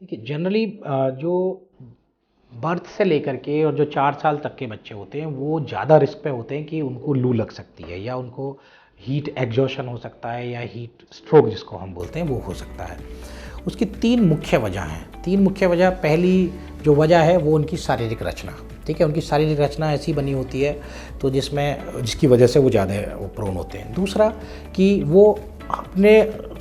देखिए जनरली जो बर्थ से लेकर के और जो 4 साल तक के बच्चे होते हैं वो ज़्यादा रिस्क पे होते हैं कि उनको लू लग सकती है या उनको हीट एग्जॉशन हो सकता है या हीट स्ट्रोक जिसको हम बोलते हैं वो हो सकता है। उसकी 3 मुख्य वजह हैं। 3 मुख्य वजह, पहली जो वजह है वो उनकी शारीरिक रचना। ठीक है, उनकी शारीरिक रचना ऐसी बनी होती है तो जिसकी वजह से वो ज़्यादा प्रोन होते हैं। दूसरा कि वो अपने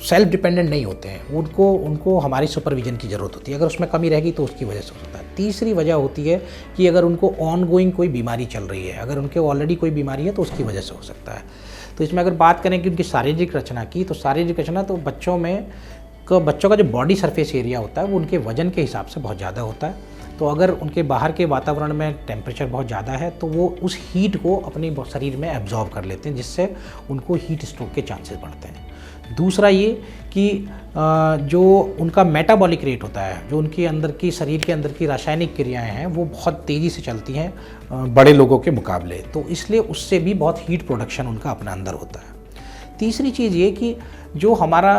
सेल्फ डिपेंडेंट नहीं होते हैं, उनको उनको हमारी सुपरविजन की ज़रूरत होती है। अगर उसमें कमी रहेगी तो उसकी वजह से हो सकता है। तीसरी वजह होती है कि अगर उनको ऑन गोइंग कोई बीमारी चल रही है, अगर उनके ऑलरेडी कोई बीमारी है तो उसकी वजह से हो सकता है। तो इसमें अगर बात करें कि उनकी शारीरिक रचना की, तो शारीरिक रचना तो बच्चों का जो बॉडी सरफेस एरिया होता है वो उनके वजन के हिसाब से बहुत ज़्यादा होता है। तो अगर उनके बाहर के वातावरण में टेम्परेचर बहुत ज़्यादा है तो वो उस हीट को अपने शरीर में एब्जॉर्ब कर लेते हैं, जिससे उनको हीट स्ट्रोक के चांसेस बढ़ते हैं। दूसरा ये कि जो उनका मेटाबॉलिक रेट होता है, जो उनके अंदर की शरीर के अंदर की रासायनिक क्रियाएं हैं वो बहुत तेज़ी से चलती हैं बड़े लोगों के मुकाबले, तो इसलिए उससे भी बहुत हीट प्रोडक्शन उनका अपने अंदर होता है। तीसरी चीज़ ये कि जो हमारा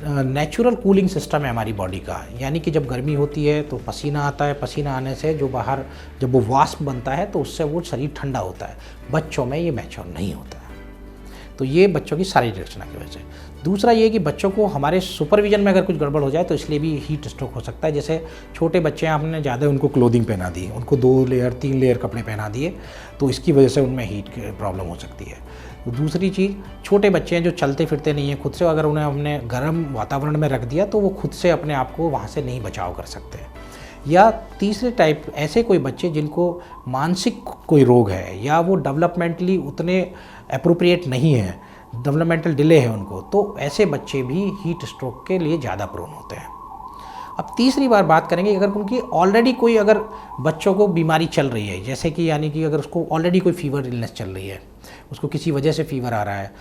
नेचुरल कूलिंग सिस्टम है हमारी बॉडी का, यानी कि जब गर्मी होती है तो पसीना आता है, पसीना आने से जो बाहर जब वो वाष्प बनता है तो उससे वो शरीर ठंडा होता है। बच्चों में ये मैच्योर नहीं होता है। तो ये बच्चों की शारीरिक रचना की वजह से। दूसरा ये कि बच्चों को हमारे सुपरविजन में अगर कुछ गड़बड़ हो जाए तो इसलिए भी हीट स्ट्रोक हो सकता है। जैसे छोटे बच्चे हैं, हमने ज़्यादा उनको क्लोथिंग पहना दी, उनको 2 लेयर 3 लेयर कपड़े पहना दिए, तो इसकी वजह से उनमें हीट की प्रॉब्लम हो सकती है। तो दूसरी चीज़, छोटे बच्चे हैं जो चलते फिरते नहीं हैं खुद से, अगर उन्हें हमने गर्म वातावरण में रख दिया तो वो खुद से अपने आप को वहाँ से नहीं बचाव कर सकते हैं। या तीसरे टाइप ऐसे कोई बच्चे जिनको मानसिक कोई रोग है या वो डेवलपमेंटली उतने अप्रोप्रिएट नहीं है, डेवलपमेंटल डिले है उनको, तो ऐसे बच्चे भी हीट स्ट्रोक के लिए ज़्यादा प्रोन होते हैं। अब तीसरी बार बात करेंगे, अगर उनकी ऑलरेडी कोई अगर बच्चों को बीमारी चल रही है, जैसे कि यानी कि अगर उसको ऑलरेडी कोई फीवर इलनेस चल रही है, उसको किसी वजह से फीवर आ रहा है,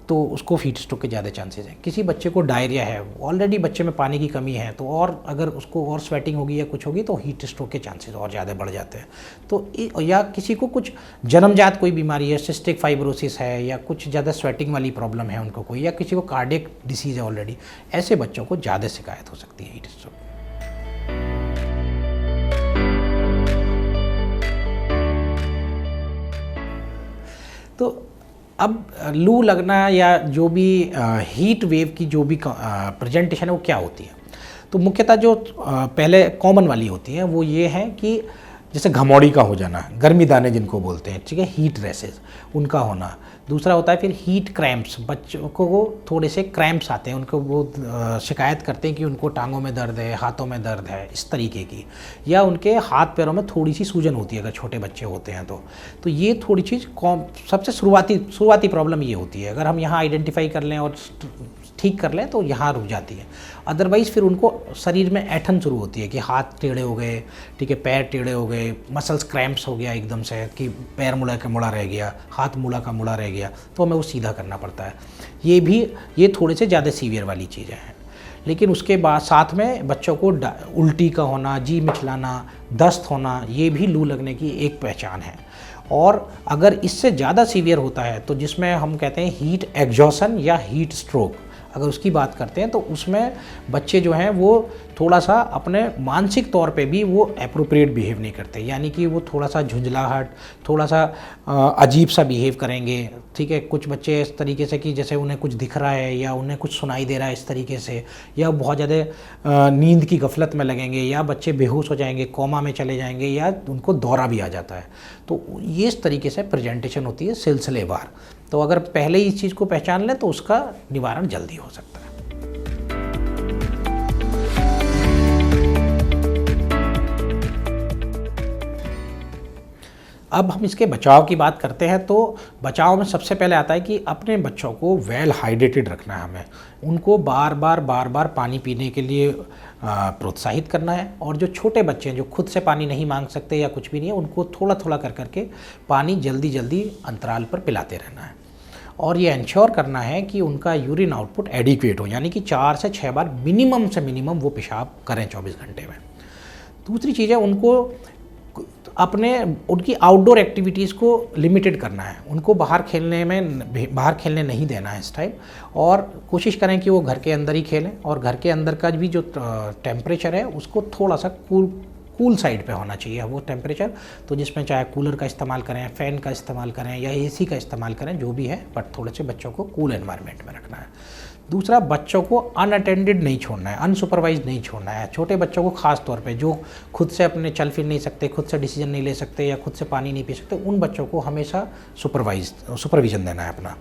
तो उसको हीट स्ट्रोक के ज़्यादा चांसेस हैं। किसी बच्चे को डायरिया है, ऑलरेडी बच्चे में पानी की कमी है, तो और अगर उसको और स्वेटिंग होगी या कुछ होगी तो हीट स्ट्रोक के चांसेस और ज़्यादा बढ़ जाते हैं। तो या किसी को कुछ जन्मजात कोई बीमारी है, सिस्टिक फाइब्रोसिस है या कुछ ज़्यादा स्वेटिंग वाली प्रॉब्लम है उनको कोई, या किसी को कार्डियक डिसीज़ है ऑलरेडी, ऐसे बच्चों को ज़्यादा शिकायत हो सकती है हीट स्ट्रोक। तो अब लू लगना या जो भी हीट वेव की जो भी प्रेजेंटेशन है वो क्या होती है, तो मुख्यतः जो पहले कॉमन वाली होती है वो ये है कि जैसे घमौड़ी का हो जाना, गर्मी दाने जिनको बोलते हैं, ठीक है, हीट रेसेस उनका होना। दूसरा होता है फिर हीट क्रैम्प्स, बच्चों को वो थोड़े से क्रैम्प्स आते हैं, उनको वो शिकायत करते हैं कि उनको टांगों में दर्द है, हाथों में दर्द है, इस तरीके की, या उनके हाथ पैरों में थोड़ी सी सूजन होती है अगर छोटे बच्चे होते हैं तो ये थोड़ी चीज़ सबसे शुरुआती प्रॉब्लम ये होती है। अगर हम यहाँ आइडेंटिफाई कर लें और ठीक कर लें तो यहाँ रुक जाती है। अदरवाइज़ फिर उनको शरीर में ऐठन शुरू होती है कि हाथ टेढ़े हो गए, ठीक है, पैर टेढ़े हो गए, मसल्स क्रैम्प्स हो गया एकदम से कि पैर मुड़ा का मुड़ा रह गया, हाथ मुड़ा का मुड़ा रह गया, तो हमें वो सीधा करना पड़ता है। ये थोड़े से ज़्यादा सीवियर वाली चीज़ें हैं। लेकिन उसके बाद साथ में बच्चों को उल्टी का होना, जी मिचलाना, दस्त होना, ये भी लू लगने की एक पहचान है। और अगर इससे ज़्यादा सीवियर होता है तो जिसमें हम कहते हैं हीट एग्जॉशन या हीट स्ट्रोक, अगर उसकी बात करते हैं तो उसमें बच्चे जो हैं वो थोड़ा सा अपने मानसिक तौर पे भी वो एप्रोप्रिएट बिहेव नहीं करते, यानी कि वो थोड़ा सा झुंझलाहट, थोड़ा सा अजीब सा बिहेव करेंगे, ठीक है। कुछ बच्चे इस तरीके से कि जैसे उन्हें कुछ दिख रहा है या उन्हें कुछ सुनाई दे रहा है इस तरीके से, या बहुत ज़्यादा नींद की गफलत में लगेंगे, या बच्चे बेहोश हो जाएंगे, कोमा में चले जाएंगे, या उनको दौरा भी आ जाता है। तो ये इस तरीके से प्रेजेंटेशन होती है सिलसिलेवार। तो अगर पहले ही इस चीज़ को पहचान लें तो उसका निवारण जल्दी हो सकता है। अब हम इसके बचाव की बात करते हैं तो बचाव में सबसे पहले आता है कि अपने बच्चों को वेल हाइड्रेटेड रखना है हमें। उनको बार बार पानी पीने के लिए प्रोत्साहित करना है। और जो छोटे बच्चे हैं जो खुद से पानी नहीं मांग सकते या कुछ भी नहीं है, उनको थोड़ा थोड़ा कर करके पानी जल्दी अंतराल पर पिलाते रहना है। और ये इंश्योर करना है कि उनका यूरिन आउटपुट एडिक्वेट हो, यानी कि 4 से 6 बार मिनिमम वो पेशाब करें 24 घंटे में। दूसरी चीज़ है, उनको अपने उनकी आउटडोर एक्टिविटीज़ को लिमिटेड करना है, उनको बाहर खेलने नहीं देना है इस टाइम, और कोशिश करें कि वो घर के अंदर ही खेलें, और घर के अंदर का भी जो टेम्परेचर है उसको थोड़ा सा कूल साइड पे होना चाहिए वो टेम्परेचर, तो जिसमें चाहे कूलर का इस्तेमाल करें, फ़ैन का इस्तेमाल करें या एसी का इस्तेमाल करें, जो भी है, बट थोड़े से बच्चों को कूल एनवायरनमेंट में रखना है। दूसरा, बच्चों को अनअटेंडेड नहीं छोड़ना है, अनसुपरवाइज नहीं छोड़ना है। छोटे बच्चों को खास तौर पे जो खुद से अपने चल फिर नहीं सकते, खुद से डिसीजन नहीं ले सकते या खुद से पानी नहीं पी सकते, उन बच्चों को हमेशा सुपरविज़न देना है अपना।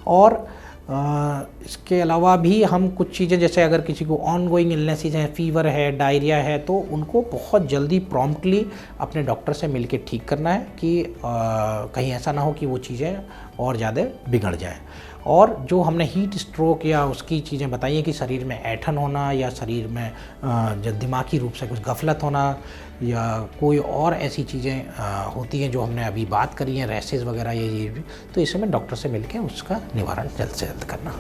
और इसके अलावा भी हम कुछ चीज़ें, जैसे अगर किसी को ऑनगोइंग इलनेसेस हैं, फीवर है, डायरिया है, तो उनको बहुत जल्दी प्रॉम्प्टली अपने डॉक्टर से मिलके ठीक करना है कि कहीं ऐसा ना हो कि वो चीज़ें और ज़्यादा बिगड़ जाएं। और जो हमने हीट स्ट्रोक या उसकी चीज़ें बताई हैं कि शरीर में ऐंठन होना या शरीर में जो दिमागी रूप से कुछ गफलत होना या कोई और ऐसी चीज़ें होती हैं जो हमने अभी बात करी हैं, रैशेज़ वगैरह, ये भी, तो इस समय डॉक्टर से मिलकर उसका निवारण जल्द से जल्द करना।